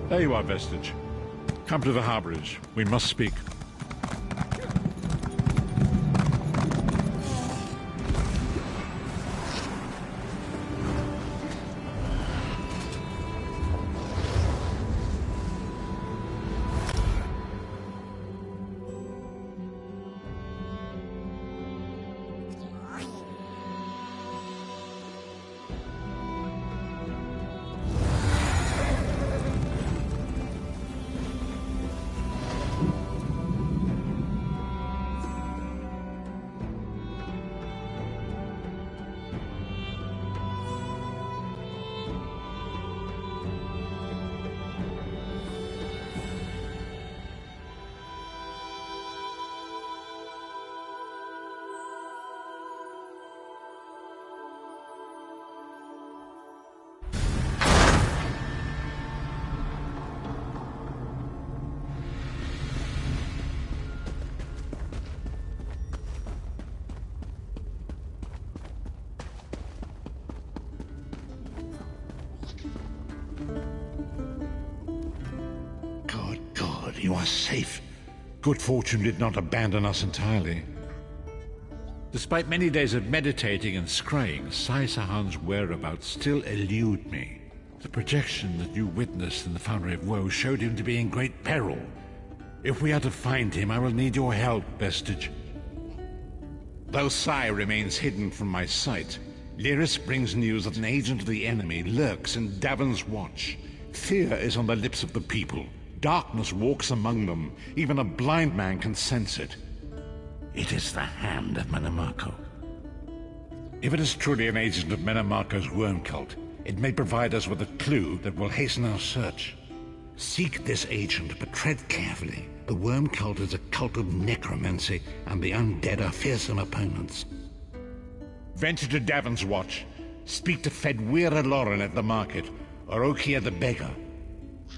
There you are, Vestige. Come to the harbourage. We must speak. You are safe. Good fortune did not abandon us entirely. Despite many days of meditating and scrying, Sai Sahan's whereabouts still elude me. The projection that you witnessed in the Foundry of Woe showed him to be in great peril. If we are to find him, I will need your help, Vestige. Though Sai remains hidden from my sight, Lyris brings news that an agent of the enemy lurks in Davon's watch. Fear is on the lips of the people. Darkness walks among them. Even a blind man can sense it. It is the hand of Menemarko. If it is truly an agent of Menemarko's worm cult, it may provide us with a clue that will hasten our search. Seek this agent, but tread carefully. The worm cult is a cult of necromancy, and the undead are fearsome opponents. Venture to Davon's watch. Speak to Fedwira Lauren at the market, or Okia the beggar.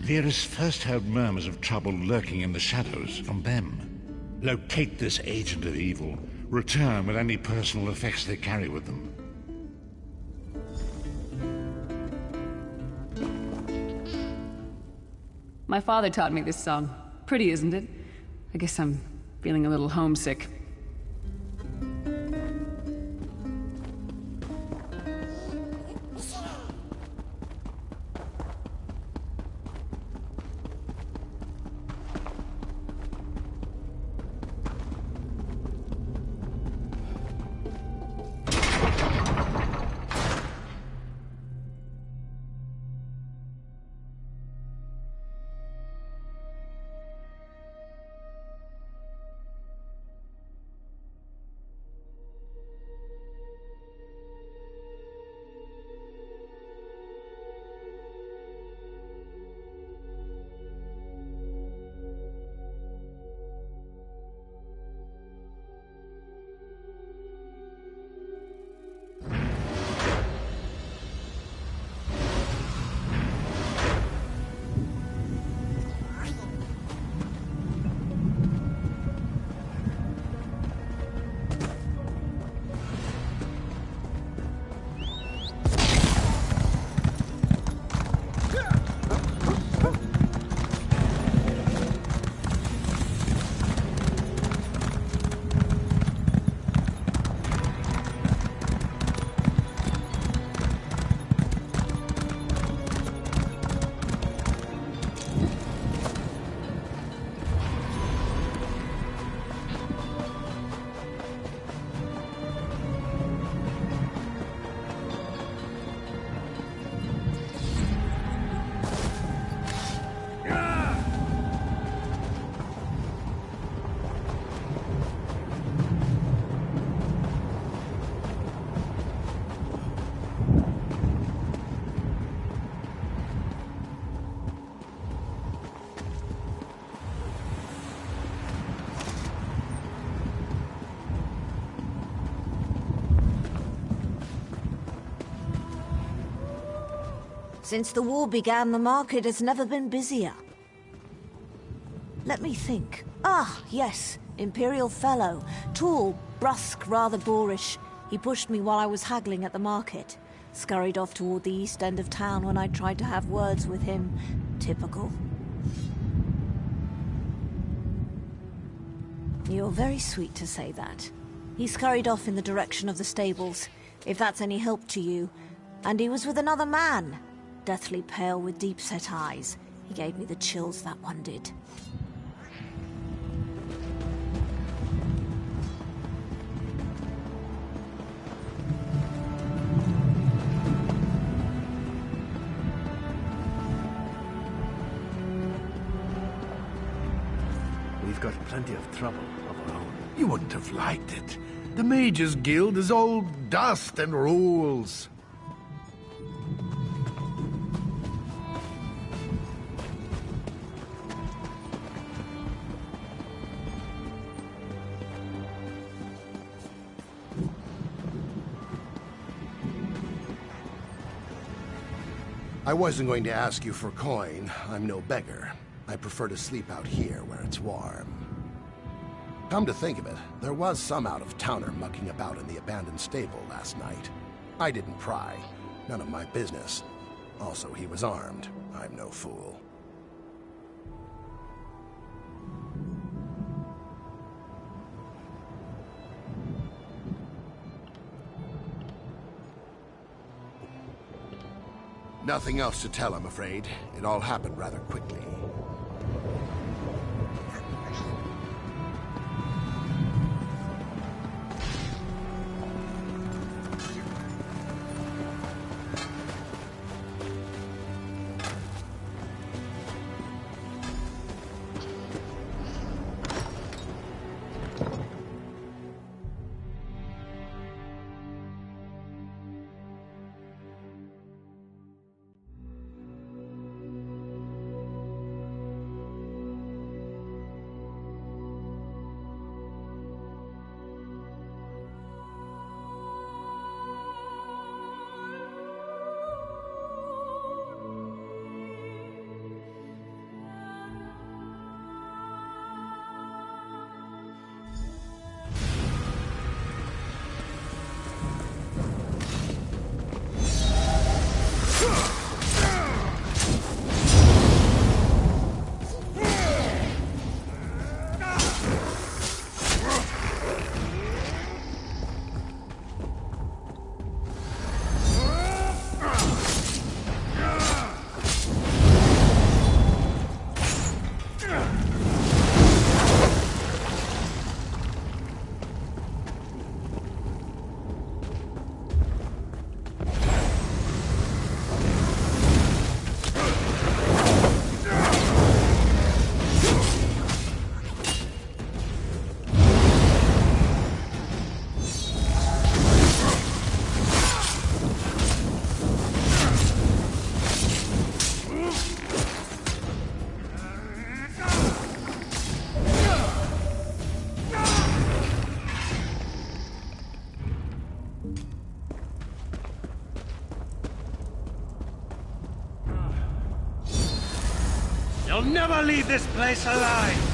Lyris first heard murmurs of trouble lurking in the shadows from them. Locate this agent of evil. Return with any personal effects they carry with them. My father taught me this song. Pretty, isn't it? I guess I'm feeling a little homesick. Since the war began, the market has never been busier. Let me think. Ah, yes, Imperial Fellow. Tall, brusque, rather boorish. He pushed me while I was haggling at the market. Scurried off toward the east end of town when I tried to have words with him. Typical. You're very sweet to say that. He scurried off in the direction of the stables, if that's any help to you. And he was with another man, deathly pale with deep-set eyes. He gave me the chills, that one did. We've got plenty of trouble of our own. You wouldn't have liked it. The Mages Guild is all dust and rules. I wasn't going to ask you for coin. I'm no beggar. I prefer to sleep out here where it's warm. Come to think of it, there was some out-of-towner mucking about in the abandoned stable last night. I didn't pry. None of my business. Also, he was armed. I'm no fool. Nothing else to tell, I'm afraid. It all happened rather quickly. You'll never leave this place alive!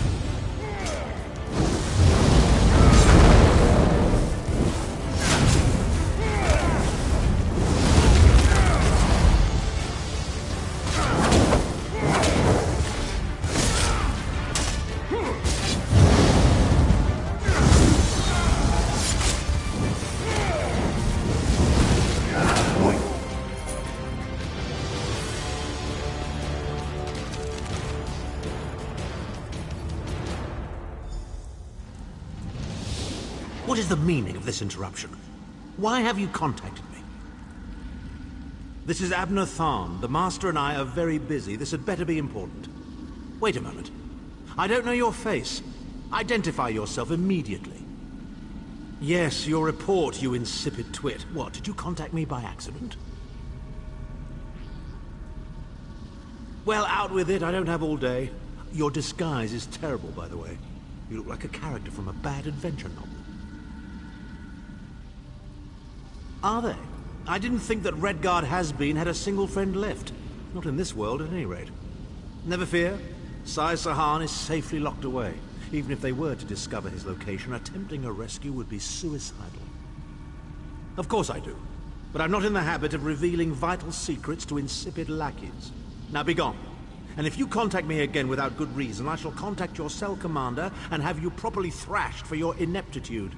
What is the meaning of this interruption? Why have you contacted me? This is Abner Tharn. The Master and I are very busy. This had better be important. Wait a moment. I don't know your face. Identify yourself immediately. Yes, your report, you insipid twit. What, did you contact me by accident? Well, out with it. I don't have all day. Your disguise is terrible, by the way. You look like a character from a bad adventure novel. Are they? I didn't think that Redguard Has-Been had a single friend left. Not in this world, at any rate. Never fear. Sai Sahan is safely locked away. Even if they were to discover his location, attempting a rescue would be suicidal. Of course I do. But I'm not in the habit of revealing vital secrets to insipid lackeys. Now be gone. And if you contact me again without good reason, I shall contact your cell commander and have you properly thrashed for your ineptitude.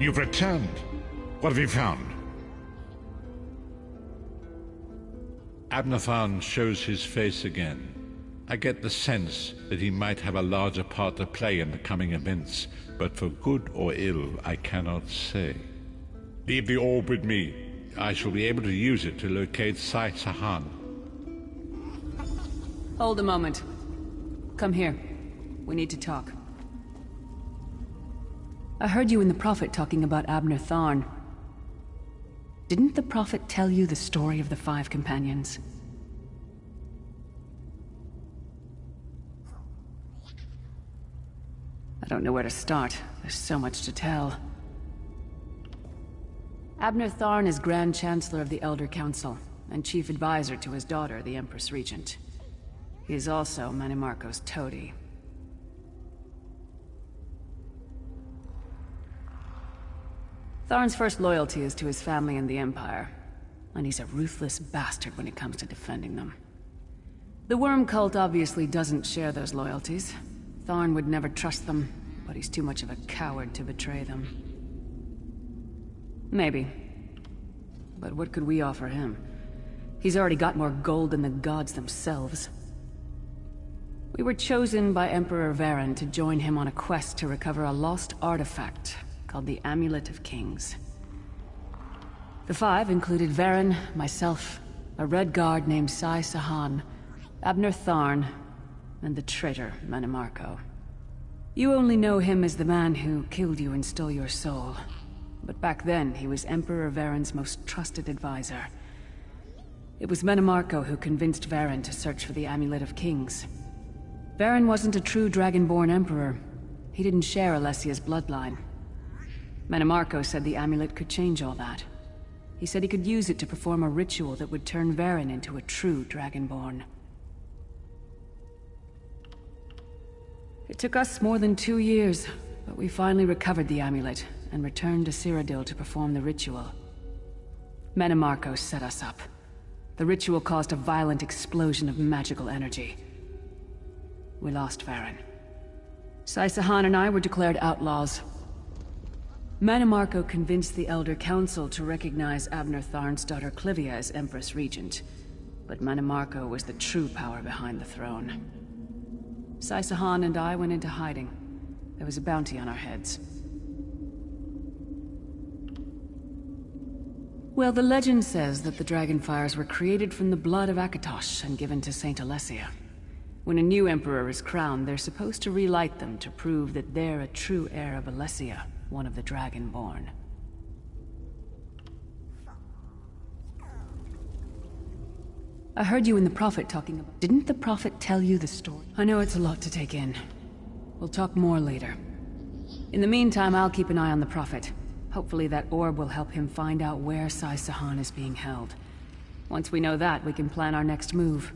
You've returned. What have you found? Abnathan shows his face again. I get the sense that he might have a larger part to play in the coming events, but for good or ill, I cannot say. Leave the orb with me. I shall be able to use it to locate Sai Sahan. Hold a moment. Come here. We need to talk. I heard you and the Prophet talking about Abnathan. Didn't the Prophet tell you the story of the 5 companions? I don't know where to start. There's so much to tell. Abnathan is Grand Chancellor of the Elder Council, and Chief Advisor to his daughter, the Empress Regent. He is also Manimarco's toady. Tharn's first loyalty is to his family and the Empire, and he's a ruthless bastard when it comes to defending them. The Worm Cult obviously doesn't share those loyalties. Tharn would never trust them, but he's too much of a coward to betray them. Maybe. But what could we offer him? He's already got more gold than the gods themselves. We were chosen by Emperor Varen to join him on a quest to recover a lost artifact called the Amulet of Kings. The 5 included Varen, myself, a Red Guard named Sai Sahan, Abner Tharn, and the traitor Manimarco. You only know him as the man who killed you and stole your soul. But back then, he was Emperor Varen's most trusted advisor. It was Manimarco who convinced Varen to search for the Amulet of Kings. Varen wasn't a true Dragonborn Emperor. He didn't share Alessia's bloodline. Manimarco said the amulet could change all that. He said he could use it to perform a ritual that would turn Varen into a true Dragonborn. It took us more than 2 years, but we finally recovered the amulet and returned to Cyrodiil to perform the ritual. Menimarco set us up. The ritual caused a violent explosion of magical energy. We lost Varen. Saisahan and I were declared outlaws. Menimarco convinced the Elder Council to recognize Abner Tharn's daughter Clivia as Empress Regent, but Menimarco was the true power behind the throne. Saisahan and I went into hiding. There was a bounty on our heads. Well, the legend says that the Dragonfires were created from the blood of Akatosh and given to Saint Alessia. When a new emperor is crowned, they're supposed to relight them to prove that they're a true heir of Alessia, one of the Dragonborn. I heard you and the Prophet talking about... Didn't the Prophet tell you the story? I know it's a lot to take in. We'll talk more later. In the meantime, I'll keep an eye on the Prophet. Hopefully that orb will help him find out where Saisahan is being held. Once we know that, we can plan our next move.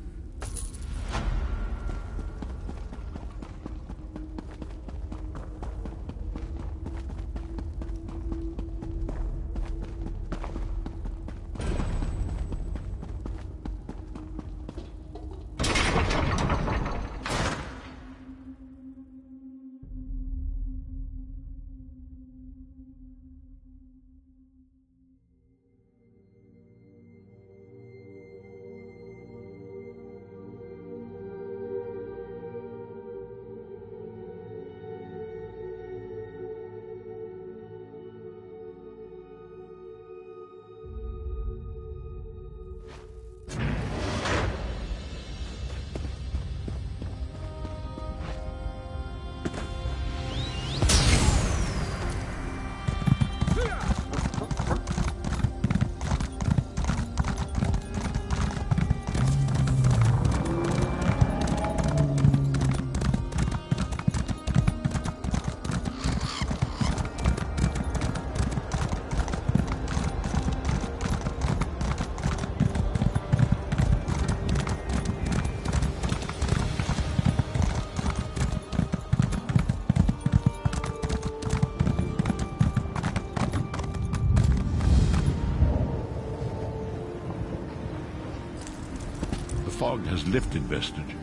The fog has lifted, Vestige.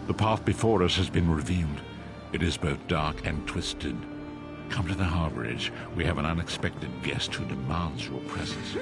The path before us has been revealed. It is both dark and twisted. Come to the harbor edge. We have an unexpected guest who demands your presence.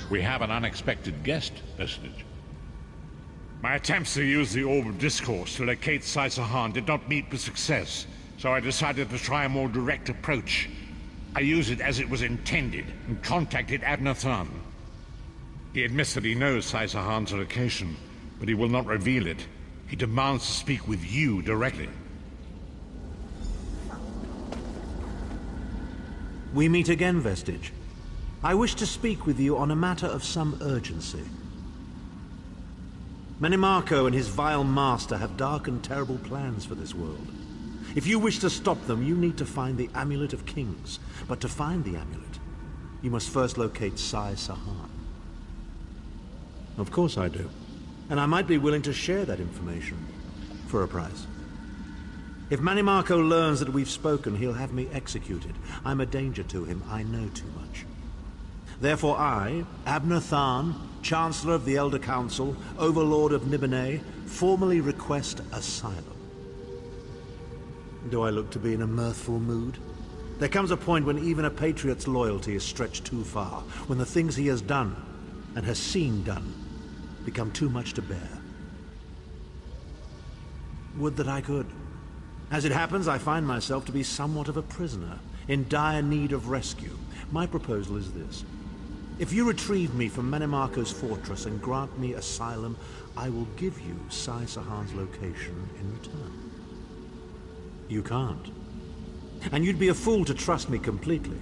We have an unexpected guest, Vestige. My attempts to use the Orb of Discourse to locate Saisahan did not meet with success, so I decided to try a more direct approach. I used it as it was intended and contacted Abner Tharn. He admits that he knows Saisahan's location, but he will not reveal it. He demands to speak with you directly. We meet again, Vestige. I wish to speak with you on a matter of some urgency. Menimarco and his vile master have dark and terrible plans for this world. If you wish to stop them, you need to find the Amulet of Kings. But to find the amulet, you must first locate Saisahan. Of course I do. And I might be willing to share that information for a price. If Manimarco learns that we've spoken, he'll have me executed. I'm a danger to him. I know too much. Therefore I, Abner Tharn, Chancellor of the Elder Council, Overlord of Nibene, formally request asylum. Do I look to be in a mirthful mood? There comes a point when even a patriot's loyalty is stretched too far, when the things he has done, and has seen done, become too much to bear. Would that I could. As it happens, I find myself to be somewhat of a prisoner, in dire need of rescue. My proposal is this. If you retrieve me from Manimarco's fortress and grant me asylum, I will give you Sai Sahan's location in return. You can't. And you'd be a fool to trust me completely.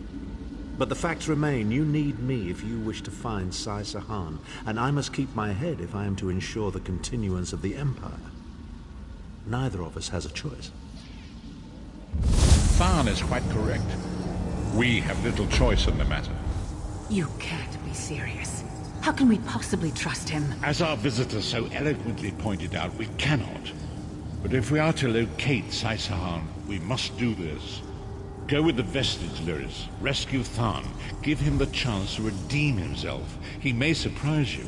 But the facts remain, you need me if you wish to find Sai Sahan, and I must keep my head if I am to ensure the continuance of the Empire. Neither of us has a choice. Tharn is quite correct. We have little choice in the matter. You can't be serious. How can we possibly trust him? As our visitor so eloquently pointed out, we cannot. But if we are to locate Sai Sahan, we must do this. Go with the vestige, Lyris. Rescue Tharn. Give him the chance to redeem himself. He may surprise you.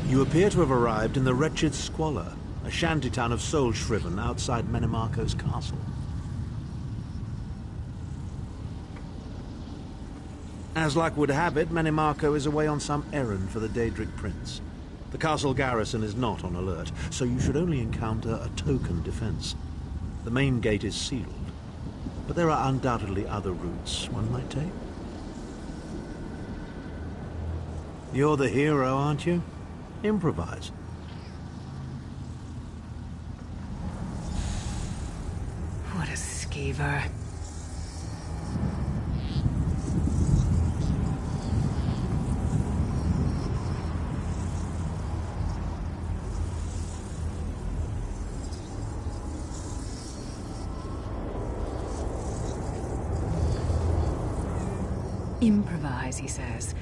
You appear to have arrived in the wretched Squalor, a shantytown of soul-shriven outside Manimarco's castle. As luck would have it, Manimarco is away on some errand for the Daedric Prince. The castle garrison is not on alert, so you should only encounter a token defense. The main gate is sealed, but there are undoubtedly other routes one might take. You're the hero, aren't you? Improvise. What a skeever. Improvise, he says.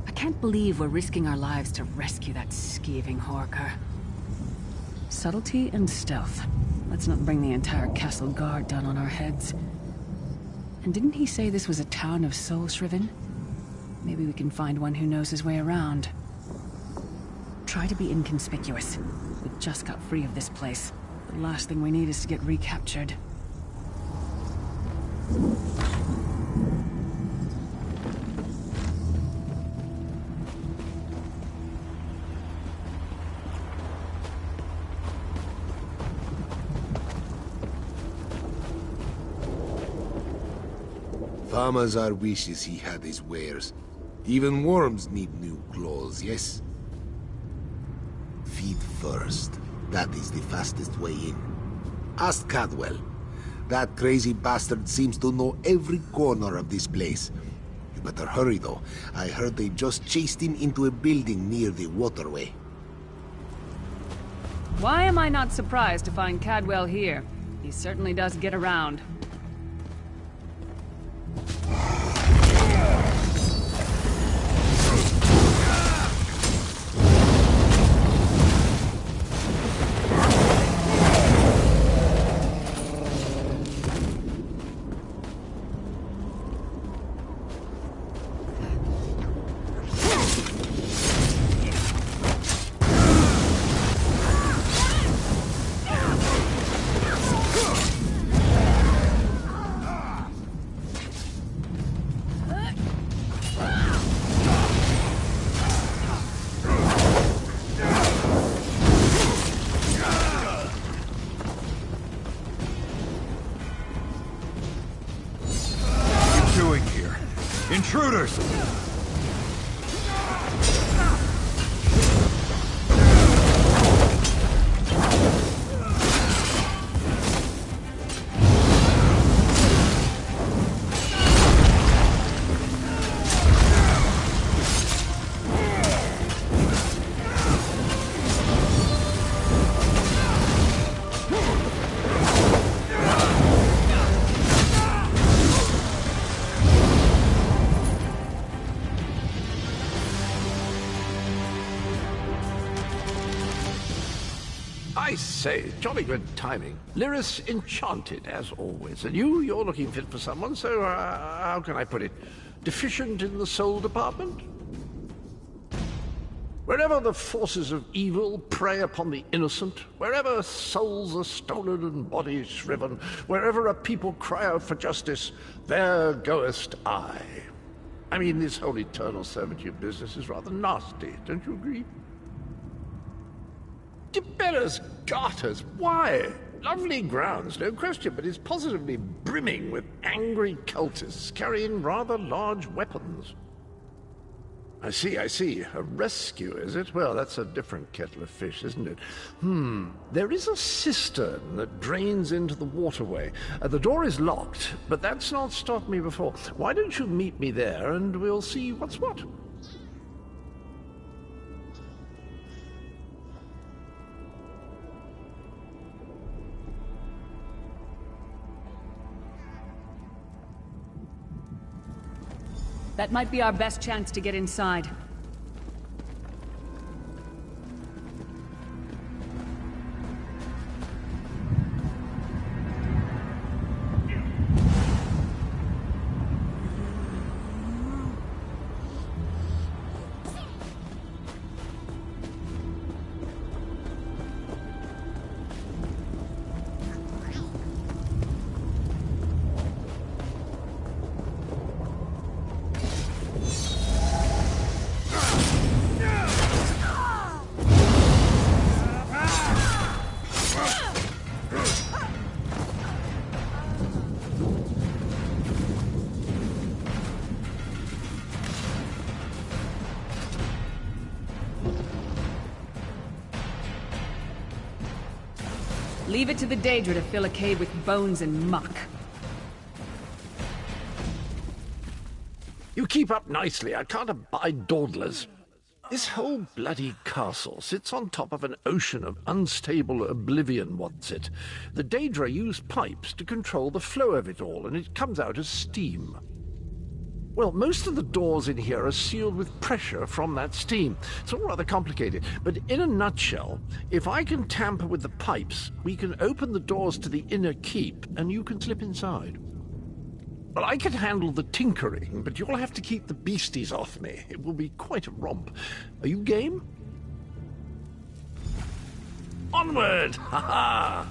I can't believe we're risking our lives to rescue that skeeving Horker. Subtlety and stealth. Let's not bring the entire castle guard down on our heads. And didn't he say this was a town of soul-shriven? Maybe we can find one who knows his way around. Try to be inconspicuous. We just got free of this place. The last thing we need is to get recaptured. Farmazar wishes he had his wares. Even worms need new clothes, yes? Feed first. That is the fastest way in. Ask Cadwell. That crazy bastard seems to know every corner of this place. You better hurry, though. I heard they just chased him into a building near the waterway. Why am I not surprised to find Cadwell here? He certainly does get around. I say, jolly good timing. Lyris enchanted, as always. And you're looking fit for someone, so how can I put it? Deficient in the soul department? Wherever the forces of evil prey upon the innocent, wherever souls are stolen and bodies shriven, wherever a people cry out for justice, there goest I. I mean, this whole eternal servitude business is rather nasty, don't you agree? Tiberius Garters, why? Lovely grounds, no question, but it's positively brimming with angry cultists carrying rather large weapons. I see. A rescue, is it? Well, that's a different kettle of fish, isn't it? There is a cistern that drains into the waterway. The door is locked, but that's not stopped me before. Why don't you meet me there, and we'll see what's what? That might be our best chance to get inside. Leave it to the Daedra to fill a cave with bones and muck. You keep up nicely. I can't abide dawdlers. This whole bloody castle sits on top of an ocean of unstable oblivion, what's it? The Daedra use pipes to control the flow of it all, and it comes out as steam. Well, most of the doors in here are sealed with pressure from that steam. It's all rather complicated, but in a nutshell, if I can tamper with the pipes, we can open the doors to the inner keep, and you can slip inside. Well, I can handle the tinkering, but you'll have to keep the beasties off me. It will be quite a romp. Are you game? Onward! Ha-ha!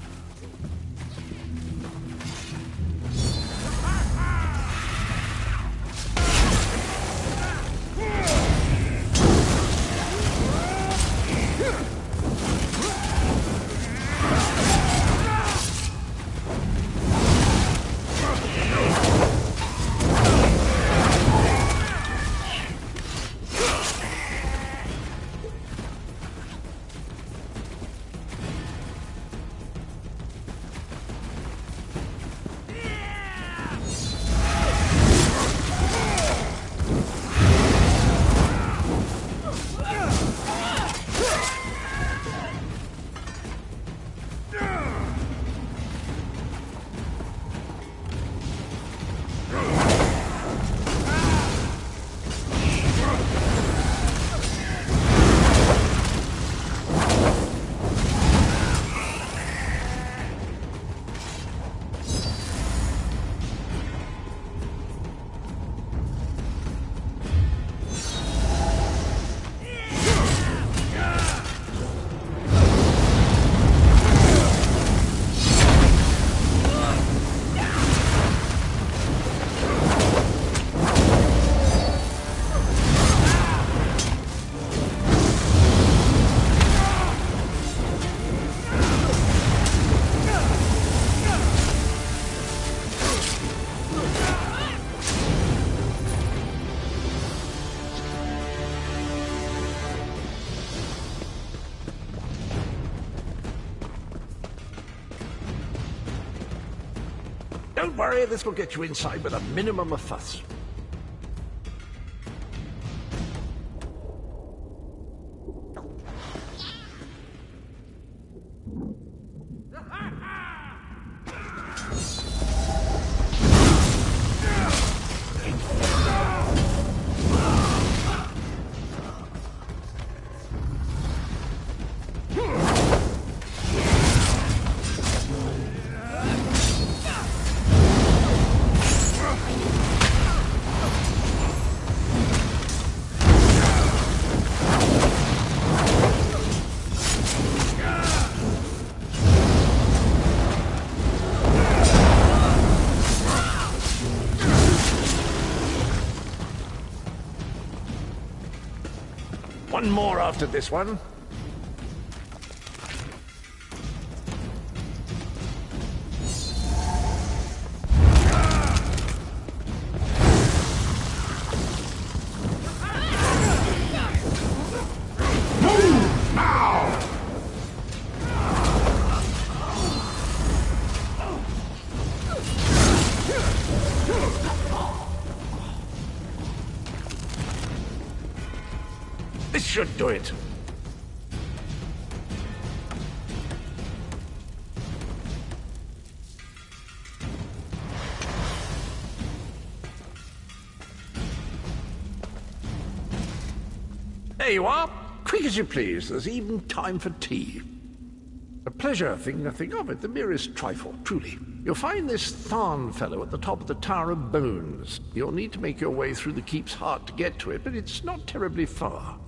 Don't worry, this will get you inside with a minimum of fuss. one more after this one. This should do it. There you are. Quick as you please. There's even time for tea. A pleasure, think nothing of it. The merest trifle, truly. You'll find this Tharn fellow at the top of the Tower of Bones. You'll need to make your way through the keep's heart to get to it, but it's not terribly far.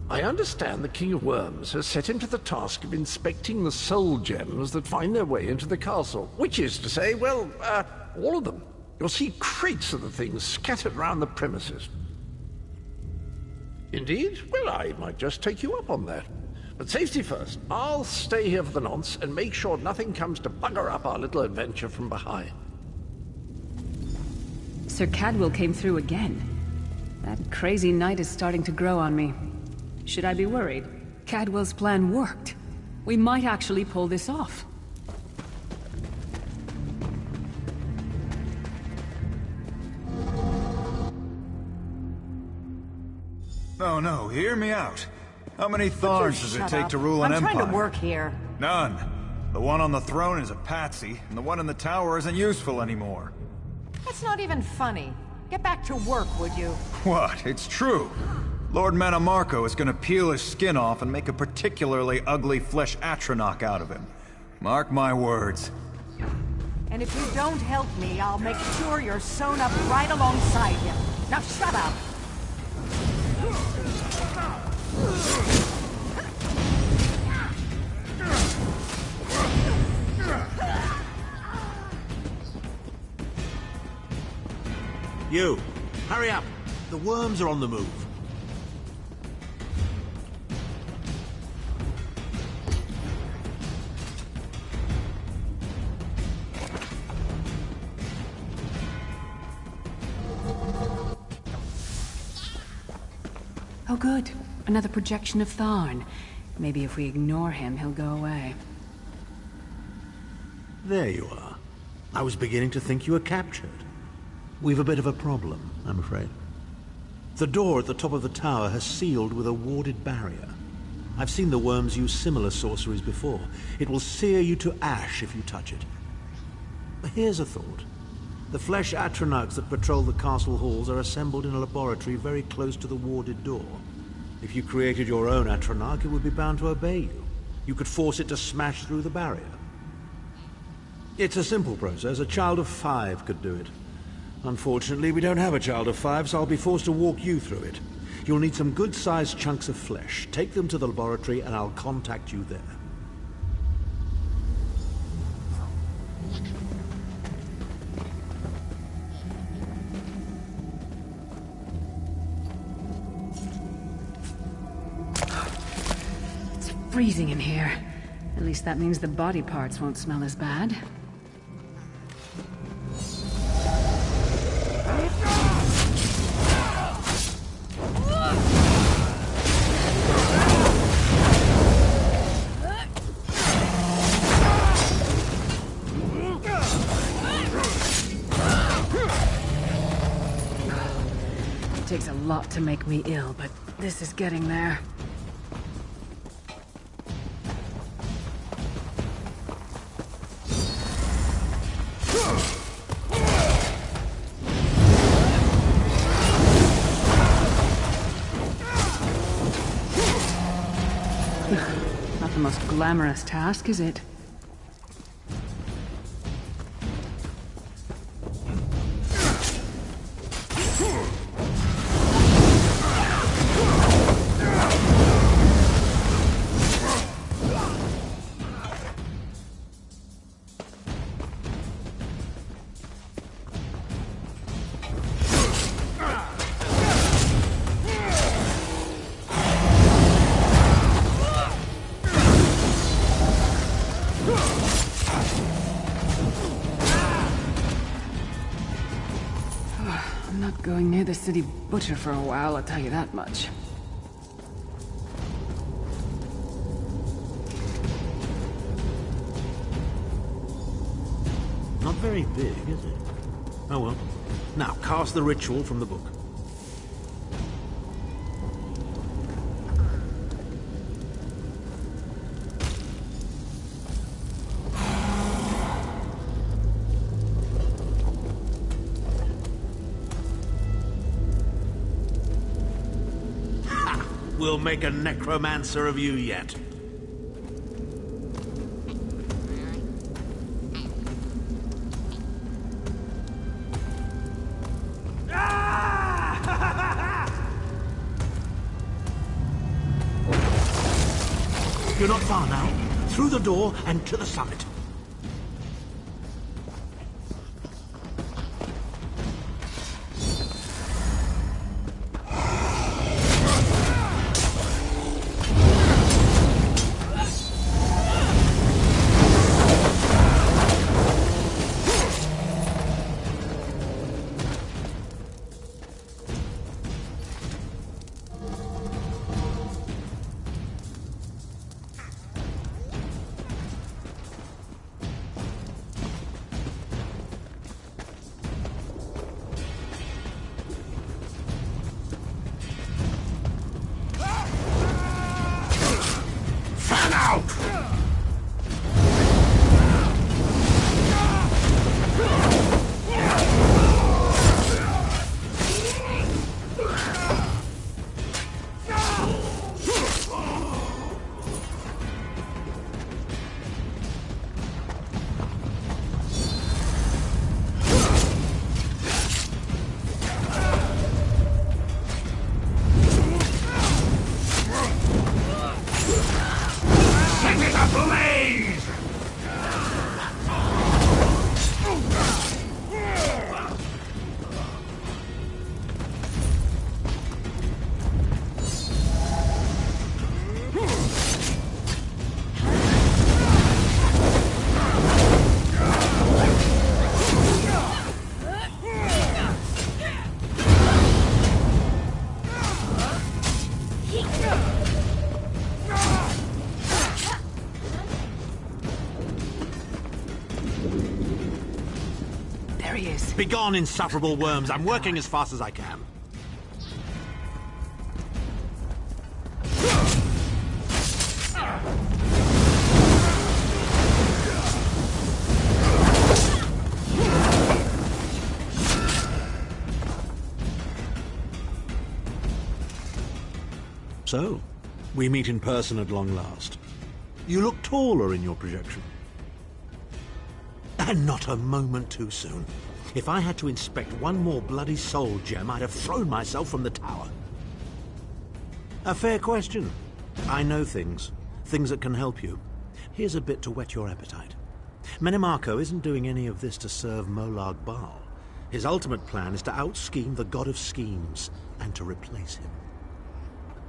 I understand the King of Worms has set him to the task of inspecting the soul gems that find their way into the castle. Which is to say, well, all of them. You'll see crates of the things scattered around the premises. Indeed? Well, I might just take you up on that. But safety first. I'll stay here for the nonce and make sure nothing comes to bugger up our little adventure from behind. Sir Cadwell came through again. That crazy night is starting to grow on me. Should I be worried? Cadwell's plan worked. We might actually pull this off. No, hear me out. How many Tharns does it take to rule an empire? I'm trying to work here. None. The one on the throne is a patsy, and the one in the tower isn't useful anymore. That's not even funny. Get back to work, would you? What? It's true. Lord Manamarco is gonna peel his skin off and make a particularly ugly flesh Atronach out of him. Mark my words. And if you don't help me, I'll make sure you're sewn up right alongside him. Now shut up! You, hurry up. The worms are on the move. Oh good. Another projection of Tharn. Maybe if we ignore him, he'll go away. There you are. I was beginning to think you were captured. We've a bit of a problem, I'm afraid. The door at the top of the tower has sealed with a warded barrier. I've seen the worms use similar sorceries before. It will sear you to ash if you touch it. But here's a thought. The flesh Atronachs that patrol the castle halls are assembled in a laboratory very close to the warded door. If you created your own Atronach, it would be bound to obey you. You could force it to smash through the barrier. It's a simple process. A child of 5 could do it. Unfortunately, we don't have a child of 5, so I'll be forced to walk you through it. You'll need some good-sized chunks of flesh. Take them to the laboratory, and I'll contact you there. It's freezing in here. At least that means the body parts won't smell as bad. It takes a lot to make me ill, but this is getting there. Not the most glamorous task, is it? the city butcher for a while, I'll tell you that much. Not very big, is it? Oh well. Now, cast the ritual from the book. Ha! We'll make a necromancer of you yet. You're not far now. Through the door and to the summit. Begone, insufferable worms. I'm working as fast as I can. So, we meet in person at long last. You look taller in your projection. And not a moment too soon. If I had to inspect one more bloody soul gem, I'd have thrown myself from the tower. A fair question. I know things that can help you. Here's a bit to whet your appetite. Menimarco isn't doing any of this to serve Molag Bal. His ultimate plan is to out-scheme the god of schemes and to replace him.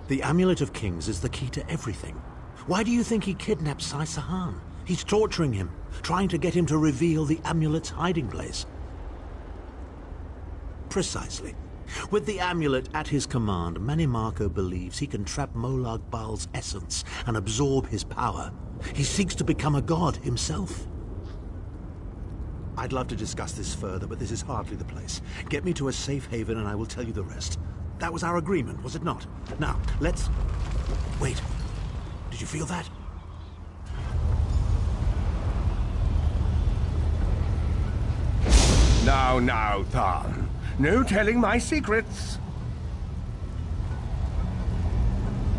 The Amulet of Kings is the key to everything. Why do you think he kidnapped Sai-Sahan? He's torturing him, trying to get him to reveal the amulet's hiding place. Precisely. With the amulet at his command, Menimarco believes he can trap Molag Bal's essence and absorb his power. He seeks to become a god himself. I'd love to discuss this further, but this is hardly the place. Get me to a safe haven and I will tell you the rest. That was our agreement, was it not? Now, let's... Wait. Did you feel that? Now, Tharn. No telling my secrets.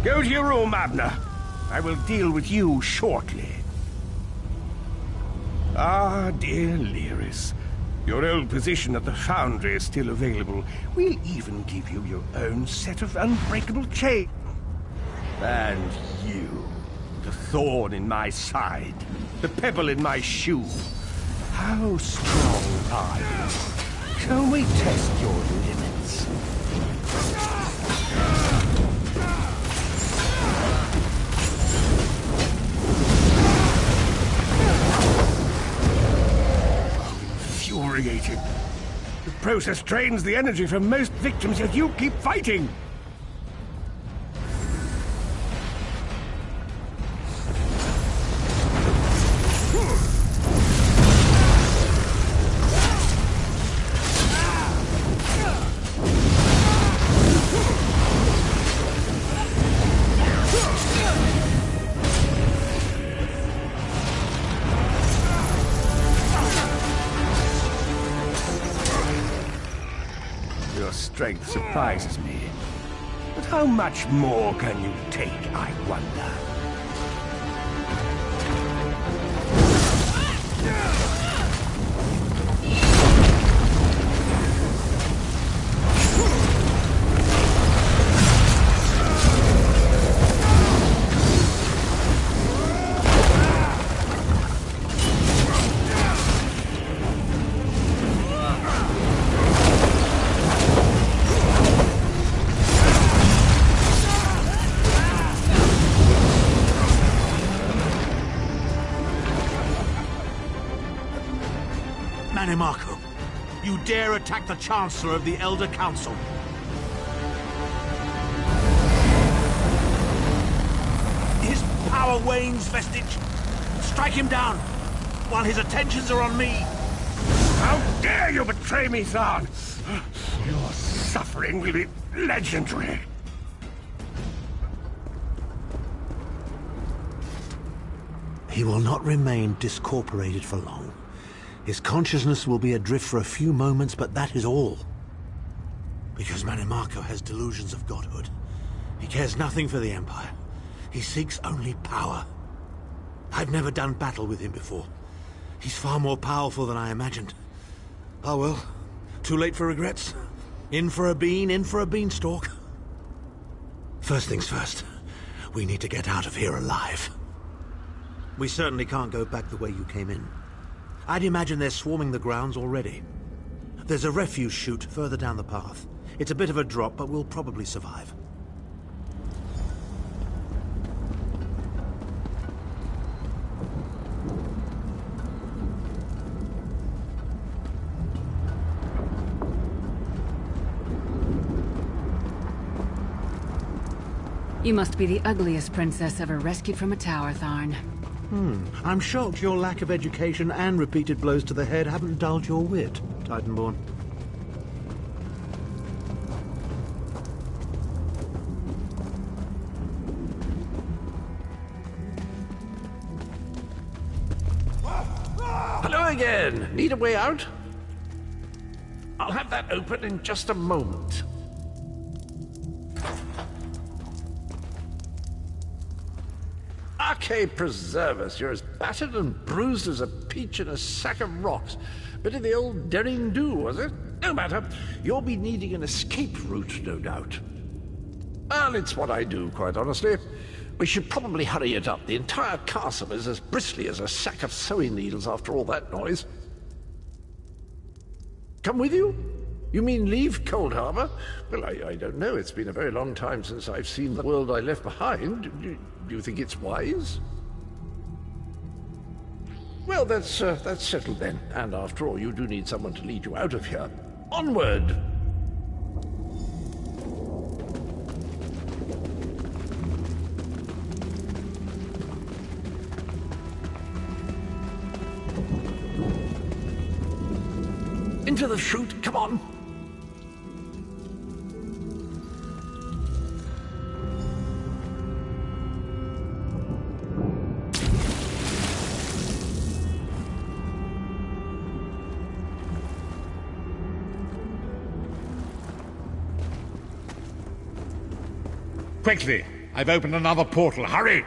Go to your room, Abner. I will deal with you shortly. Ah, dear Lyris. Your old position at the Foundry is still available. We'll even give you your own set of unbreakable chains. And you, the thorn in my side, the pebble in my shoe. How strong are you? Shall we test your limits? Infuriating. process drains the energy from most victims, yet you keep fighting! Your strength surprises me. But how much more can you take, I wonder? Marco, you dare attack the Chancellor of the Elder Council? His power wanes, Vestige. Strike him down, while his attentions are on me. How dare you betray me, Thorn! Your suffering will be legendary. He will not remain discorporated for long. His consciousness will be adrift for a few moments, but that is all. Because Manimarco has delusions of godhood. He cares nothing for the Empire. He seeks only power. I've never done battle with him before. He's far more powerful than I imagined. Oh well, too late for regrets. In for a bean, in for a beanstalk. First things first, we need to get out of here alive. We certainly can't go back the way you came in. I'd imagine they're swarming the grounds already. There's a refuse chute further down the path. It's a bit of a drop, but we'll probably survive. You must be the ugliest princess ever rescued from a tower, Tharn. I'm shocked your lack of education and repeated blows to the head haven't dulled your wit, Titanborn. Hello again. Need a way out? I'll have that open in just a moment. Arcade preserve us, you're as battered and bruised as a peach in a sack of rocks. Bit of the old derring-do, was it? No matter. You'll be needing an escape route, no doubt. Well, it's what I do, quite honestly. We should probably hurry it up. The entire castle is as bristly as a sack of sewing needles after all that noise. Come with you? You mean leave Cold Harbor? Well, I don't know. It's been a very long time since I've seen the world I left behind. Do you think it's wise? Well, that's settled then. And after all, you do need someone to lead you out of here. Onward! Into the chute, come on! Quickly! I've opened another portal. Hurry!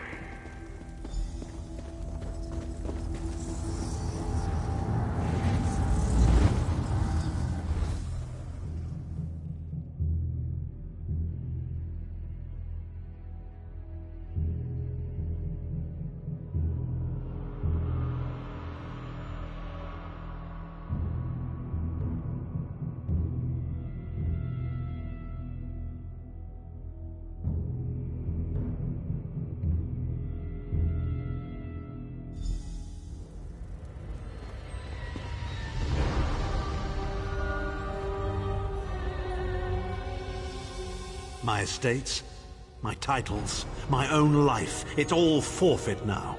my estates, my titles, my own life. It's all forfeit now.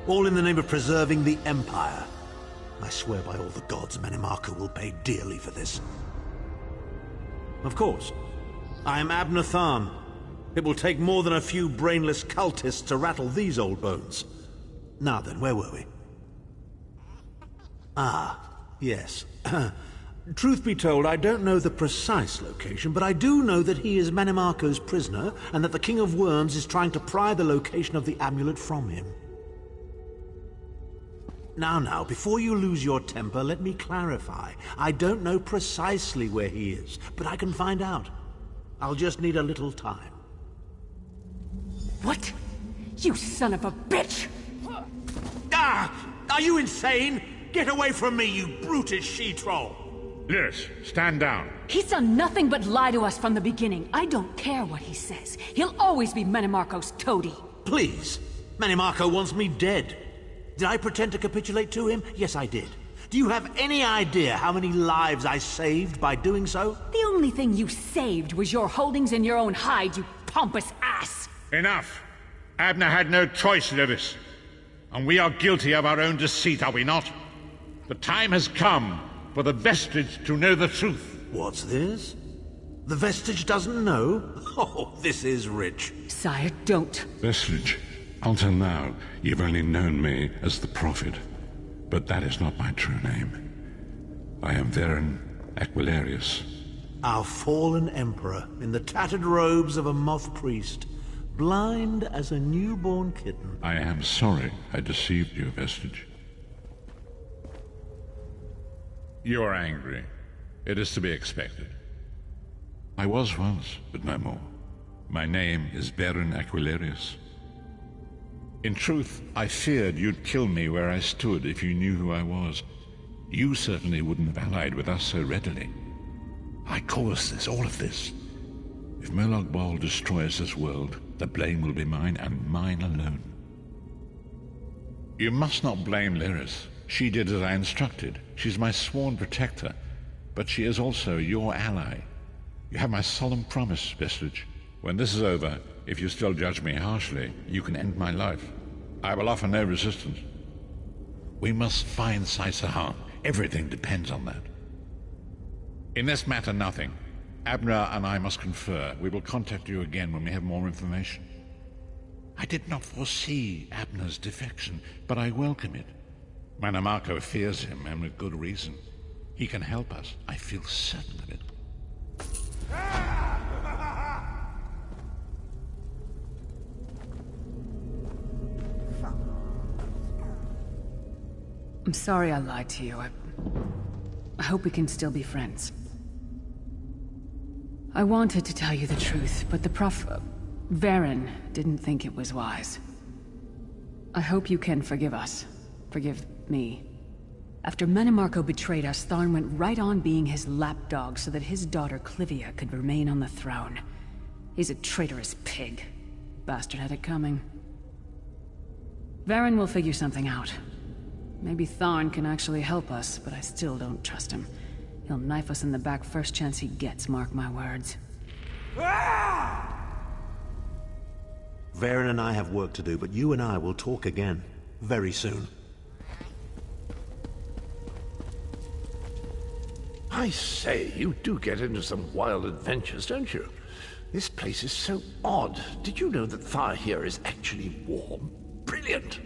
All in the name of preserving the Empire. I swear by all the gods, Manimarco will pay dearly for this. Of course. I am Abner Tharn. It will take more than a few brainless cultists to rattle these old bones. Now then, where were we? Ah, yes. Truth be told, I don't know the precise location, but I do know that he is Manimarco's prisoner, and that the King of Worms is trying to pry the location of the amulet from him. Now, before you lose your temper, let me clarify. I don't know precisely where he is, but I can find out. I'll just need a little time. What? You son of a bitch! Ah! Are you insane? Get away from me, you brutish she-troll! Lyris, stand down. He's done nothing but lie to us from the beginning. I don't care what he says. He'll always be Manimarco's toady. Please. Manimarco wants me dead. Did I pretend to capitulate to him? Yes, I did. Do you have any idea how many lives I saved by doing so? The only thing you saved was your holdings in your own hide, you pompous ass! Enough. Abner had no choice, Lyris. And we are guilty of our own deceit, are we not? The time has come for the Vestige to know the truth. What's this? The Vestige doesn't know? Oh, this is rich. Sire, don't. Vestige, until now, you've only known me as the Prophet. But that is not my true name. I am Varen Aquilarius. Our fallen emperor, in the tattered robes of a moth priest, blind as a newborn kitten. I am sorry I deceived you, Vestige. You are angry. It is to be expected. I was once, but no more. My name is Varen Aquilarius. In truth, I feared you'd kill me where I stood if you knew who I was. You certainly wouldn't have allied with us so readily. I caused this, all of this. If Molag Bal destroys this world, the blame will be mine, and mine alone. You must not blame Lyris. She did as I instructed. She's my sworn protector, but she is also your ally. You have my solemn promise, Vestige. When this is over, if you still judge me harshly, you can end my life. I will offer no resistance. We must find Saisahan. Everything depends on that. In this matter, nothing. Abner and I must confer. We will contact you again when we have more information. I did not foresee Abner's defection, but I welcome it. Manimarco fears him, and with good reason. He can help us. I feel certain of it. I'm sorry I lied to you. I hope we can still be friends. I wanted to tell you the truth, but the Varen didn't think it was wise. I hope you can forgive us. Forgive me. After Manimarco betrayed us, Tharn went right on being his lapdog so that his daughter Clivia could remain on the throne. He's a traitorous pig. Bastard had it coming. Varen will figure something out. Maybe Tharn can actually help us, but I still don't trust him. He'll knife us in the back first chance he gets, mark my words. Varen and I have work to do, but you and I will talk again. Very soon. I say, you do get into some wild adventures, don't you? This place is so odd. Did you know that fire here is actually warm? Brilliant!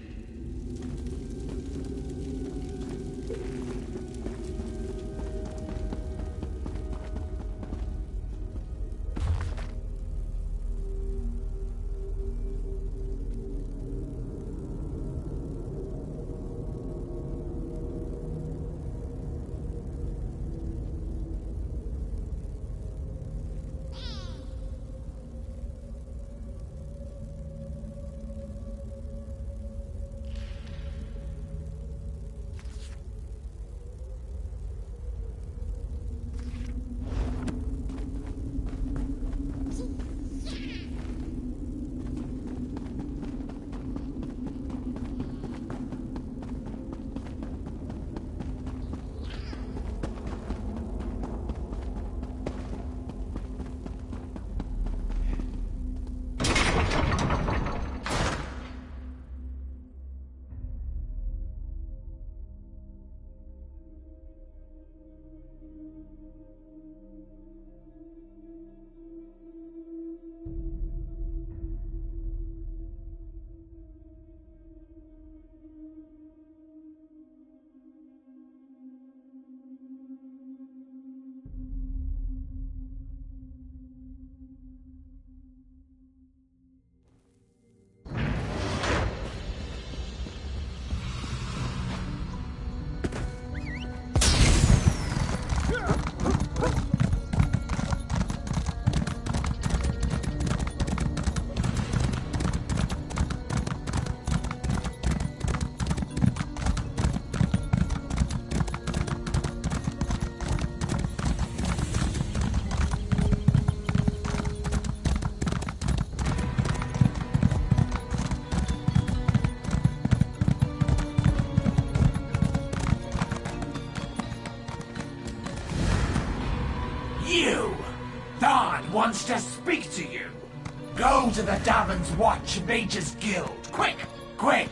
wants to speak to you. Go to the Davon's Watch Mages Guild. Quick! Quick!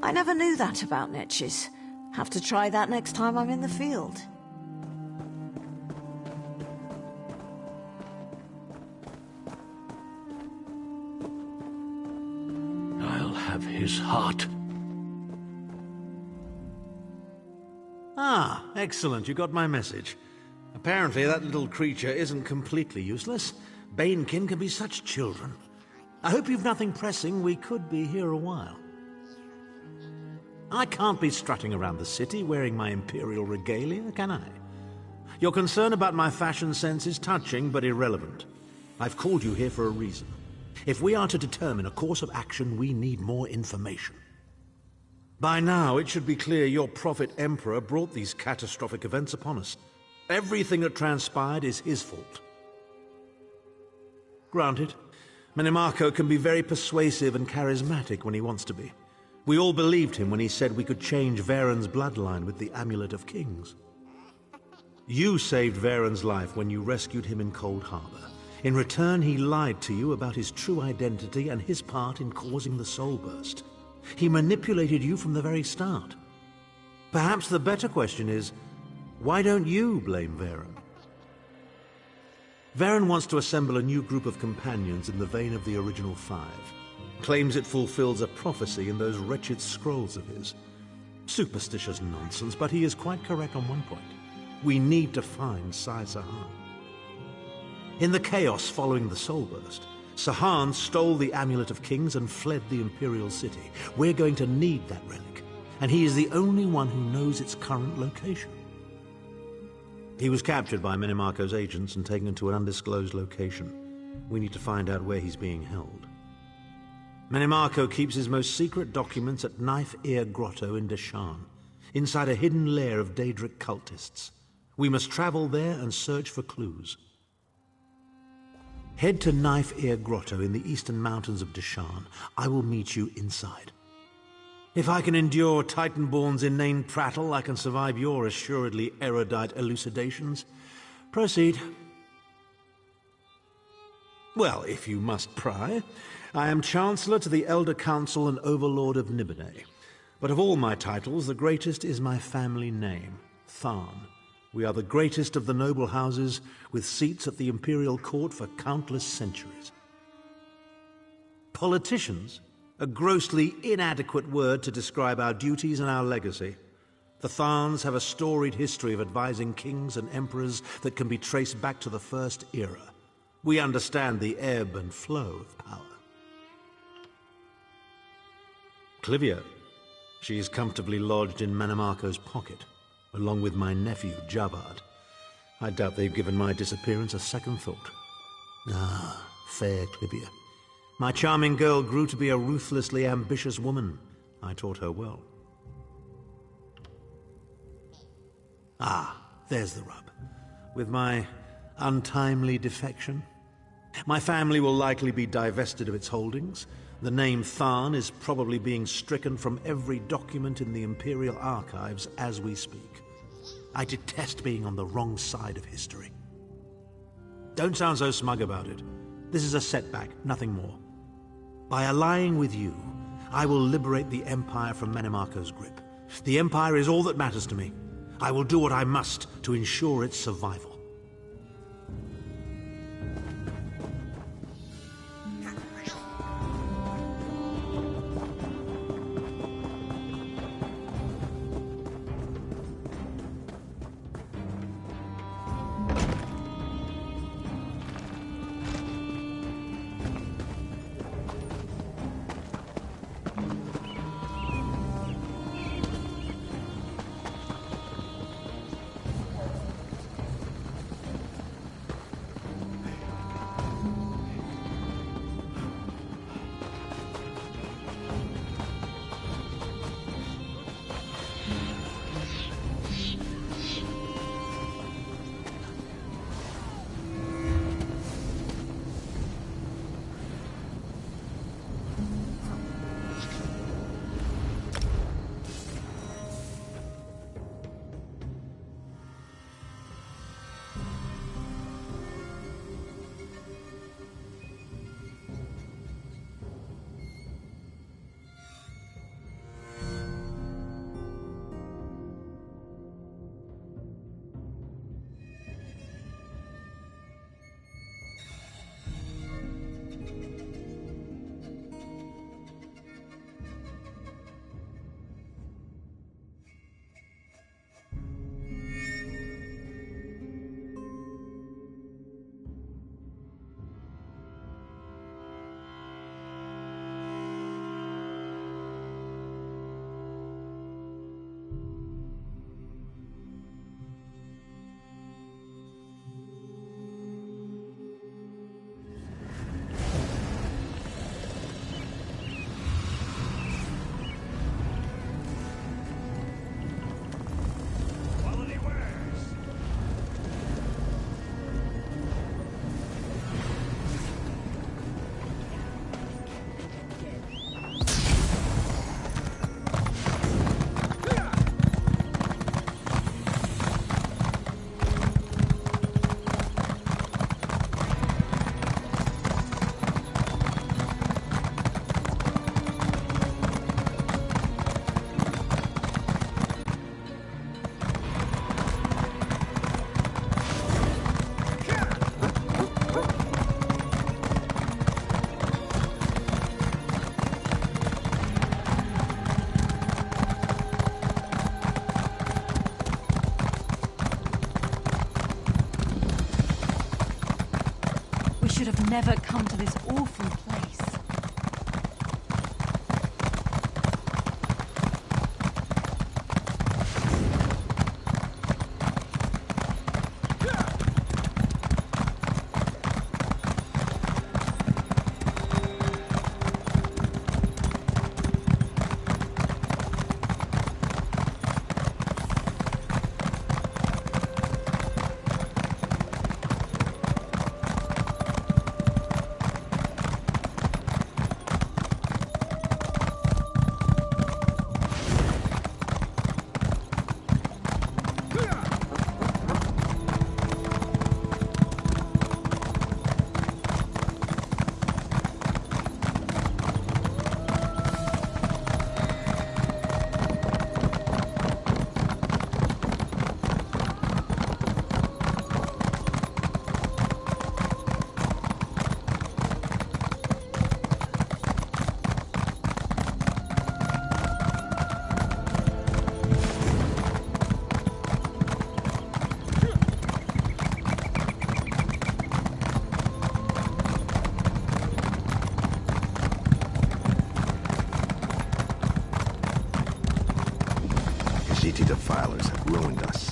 I never knew that about niches. Have to try that next time I'm in the field. I'll have his heart. Ah, excellent. You got my message. Apparently that little creature isn't completely useless. Banekin can be such children. I hope you've nothing pressing. We could be here a while. I can't be strutting around the city wearing my imperial regalia, can I? Your concern about my fashion sense is touching but irrelevant. I've called you here for a reason. If we are to determine a course of action, we need more information. By now, it should be clear your prophet Emperor brought these catastrophic events upon us. Everything that transpired is his fault. Granted, Menimarco can be very persuasive and charismatic when he wants to be. We all believed him when he said we could change Varen's bloodline with the Amulet of Kings. You saved Varen's life when you rescued him in Cold Harbor. In return, he lied to you about his true identity and his part in causing the Soul Burst. He manipulated you from the very start. Perhaps the better question is, why don't you blame Varen? Varen wants to assemble a new group of companions in the vein of the original 5. Claims it fulfills a prophecy in those wretched scrolls of his. Superstitious nonsense, but he is quite correct on one point. We need to find Sai Sahan. In the chaos following the Soul Burst, Sahan stole the Amulet of Kings and fled the Imperial City. We're going to need that relic, and he is the only one who knows its current location. He was captured by Menimarco's agents and taken to an undisclosed location. We need to find out where he's being held. Menimarco keeps his most secret documents at Knife Ear Grotto in Deshaan, inside a hidden lair of Daedric cultists. We must travel there and search for clues. Head to Knife Ear Grotto in the eastern mountains of Deshaan. I will meet you inside. If I can endure Titanborn's inane prattle, I can survive your assuredly erudite elucidations. Proceed. Well, if you must pry, I am Chancellor to the Elder Council and Overlord of Nibene. But of all my titles, the greatest is my family name, Tharn. We are the greatest of the noble houses, with seats at the Imperial Court for countless centuries. Politicians? A grossly inadequate word to describe our duties and our legacy. The Tharns have a storied history of advising kings and emperors that can be traced back to the First Era. We understand the ebb and flow of power. Clivia. She is comfortably lodged in Menimarco's pocket, along with my nephew, Javad. I doubt they've given my disappearance a second thought. Ah, fair Clivia. My charming girl grew to be a ruthlessly ambitious woman. I taught her well. Ah, there's the rub. With my untimely defection, my family will likely be divested of its holdings. The name Tharn is probably being stricken from every document in the Imperial archives as we speak. I detest being on the wrong side of history. Don't sound so smug about it. This is a setback, nothing more. By allying with you, I will liberate the Empire from Menimarco's grip. The Empire is all that matters to me. I will do what I must to ensure its survival. never come to this awful place. GT defilers have ruined us.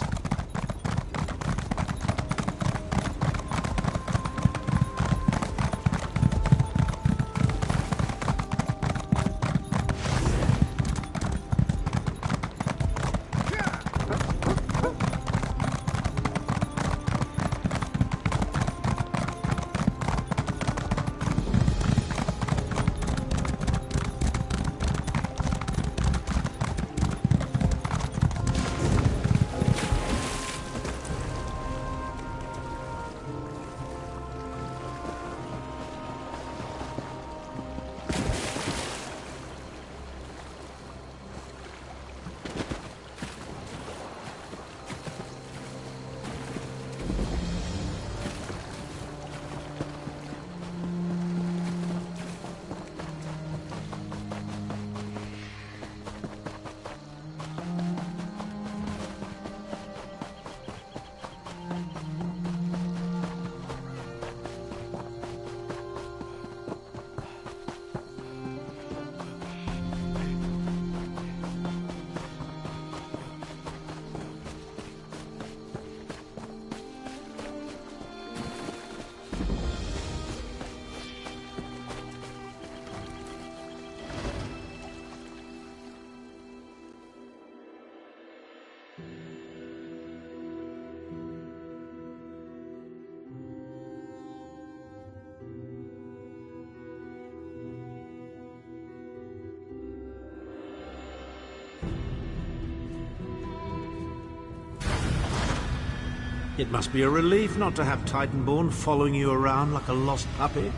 It must be a relief not to have Titanborn following you around like a lost puppy.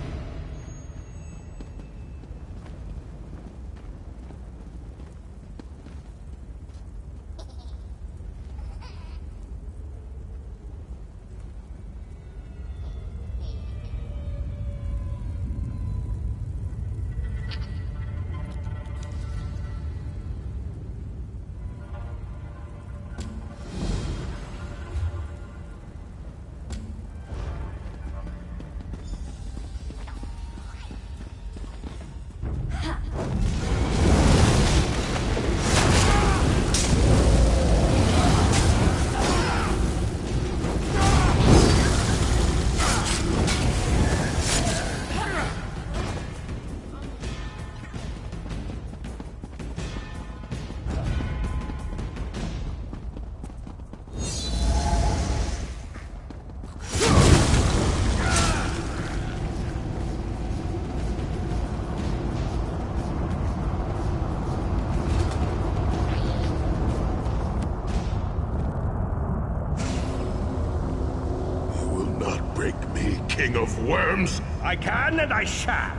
King of Worms? I can and I shall.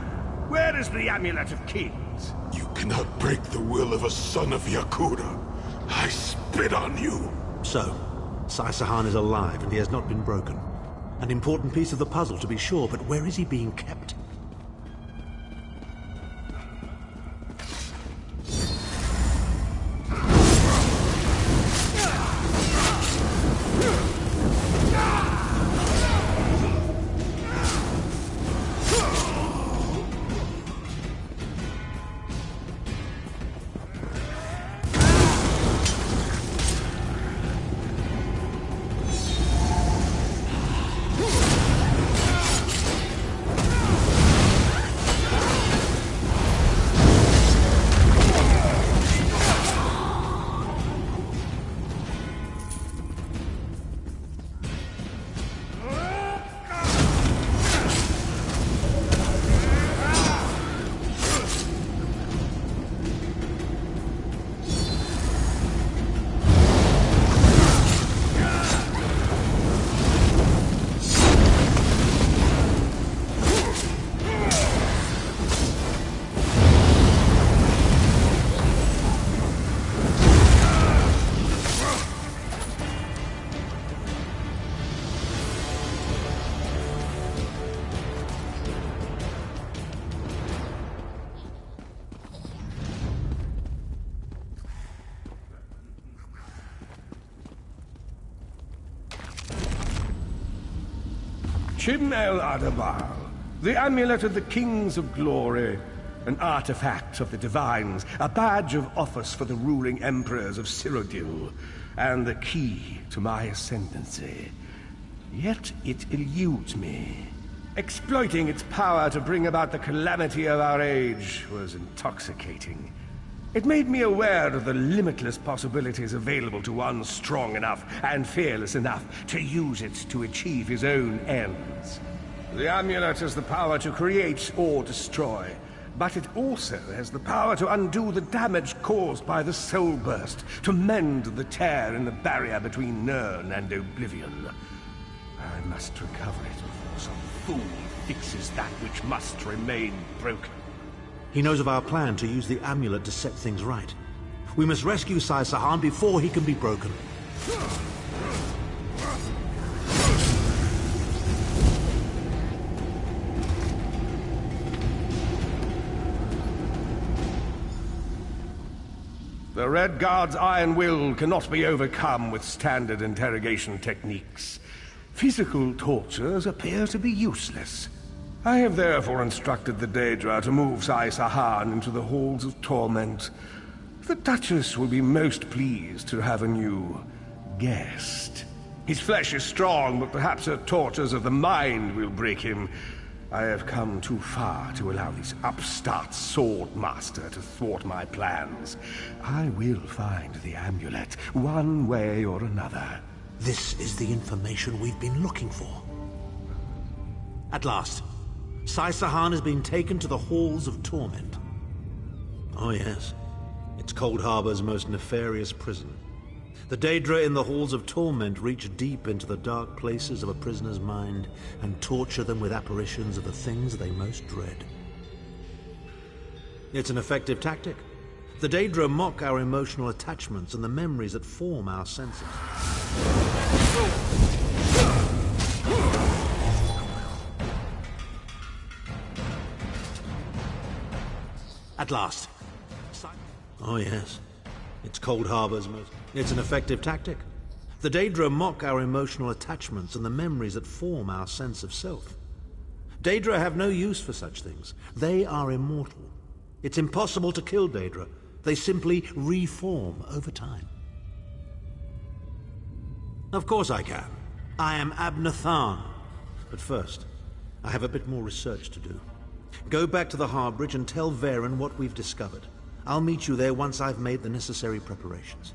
Where is the Amulet of Kings? You cannot break the will of a son of Yakura. I spit on you. So, Sai-Sahan is alive and he has not been broken. An important piece of the puzzle to be sure, but where is he being kept? Shim El Adabal, the amulet of the Kings of Glory, an artifact of the Divines, a badge of office for the ruling emperors of Cyrodiil, and the key to my ascendancy. Yet it eludes me. Exploiting its power to bring about the calamity of our age was intoxicating. It made me aware of the limitless possibilities available to one strong enough and fearless enough to use it to achieve his own ends. The amulet has the power to create or destroy, but it also has the power to undo the damage caused by the soul burst, to mend the tear in the barrier between Nirn and Oblivion. I must recover it before some fool fixes that which must remain broken. He knows of our plan to use the amulet to set things right. We must rescue Sai Sahan before he can be broken. The Red Guard's iron will cannot be overcome with standard interrogation techniques. Physical tortures appear to be useless. I have therefore instructed the Daedra to move Sai Sahan into the Halls of Torment. The Duchess will be most pleased to have a new guest. His flesh is strong, but perhaps her tortures of the mind will break him. I have come too far to allow this upstart sword master to thwart my plans. I will find the amulet, one way or another. This is the information we've been looking for. At last, Sai Sahan has been taken to the Halls of Torment. Oh yes, it's Cold Harbor's most nefarious prison. The Daedra in the Halls of Torment reach deep into the dark places of a prisoner's mind and torture them with apparitions of the things they most dread. It's an effective tactic. The Daedra mock our emotional attachments and the memories that form our senses. At last. Oh yes, it's Cold Harbor's most... It's an effective tactic. The Daedra mock our emotional attachments and the memories that form our sense of self. Daedra have no use for such things. They are immortal. It's impossible to kill Daedra. They simply reform over time. Of course I can. I am Abner Tharn. But first, I have a bit more research to do. Go back to the Harbridge and tell Varen what we've discovered. I'll meet you there once I've made the necessary preparations.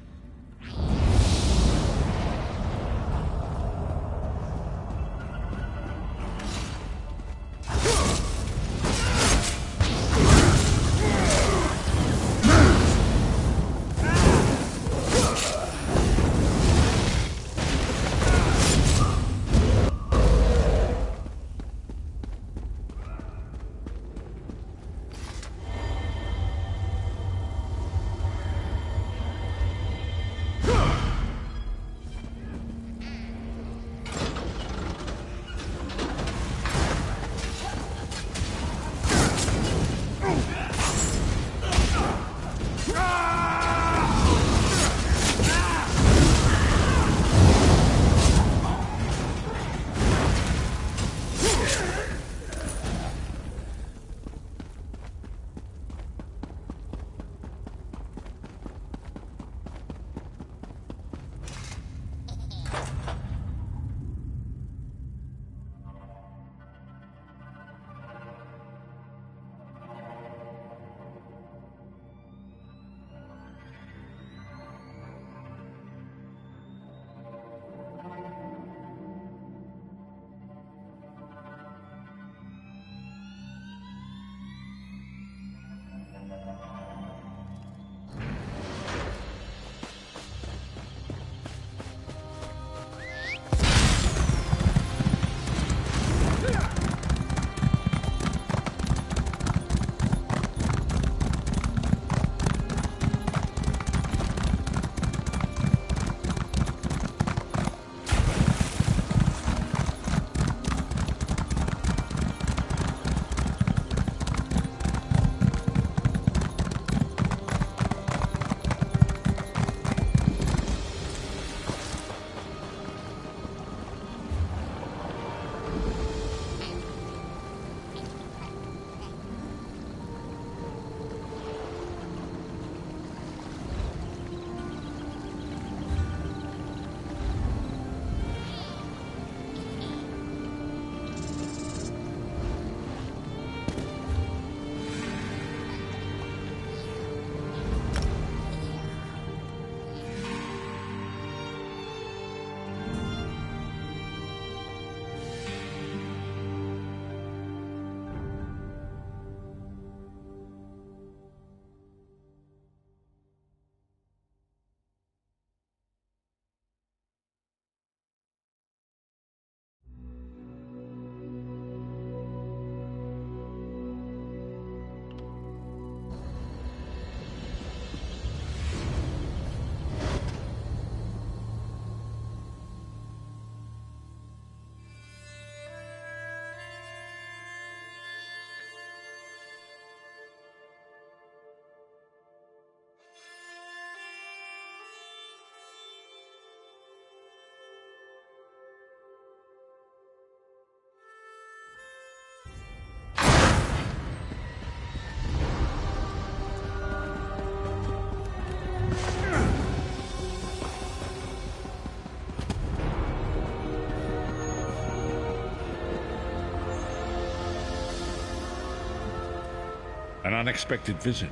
An unexpected visit.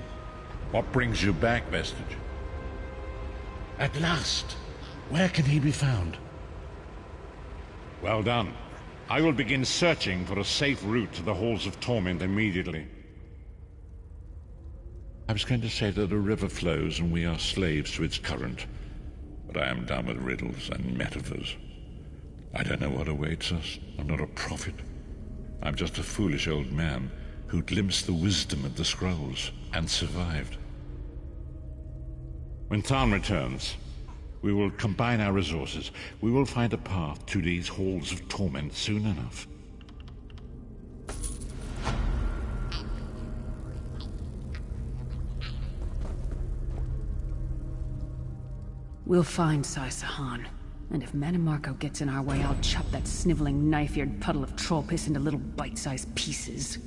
What brings you back, Vestige? At last! Where can he be found? Well done. I will begin searching for a safe route to the Halls of Torment immediately. I was going to say that a river flows and we are slaves to its current, but I am done with riddles and metaphors. I don't know what awaits us. I'm not a prophet. I'm just a foolish old man who glimpsed the wisdom of the scrolls and survived. When Tharn returns, we will combine our resources. We will find a path to these Halls of Torment soon enough. We'll find Sai-Sahan. And if Mannimarco gets in our way, I'll chop that sniveling, knife-eared puddle of troll piss into little bite-sized pieces.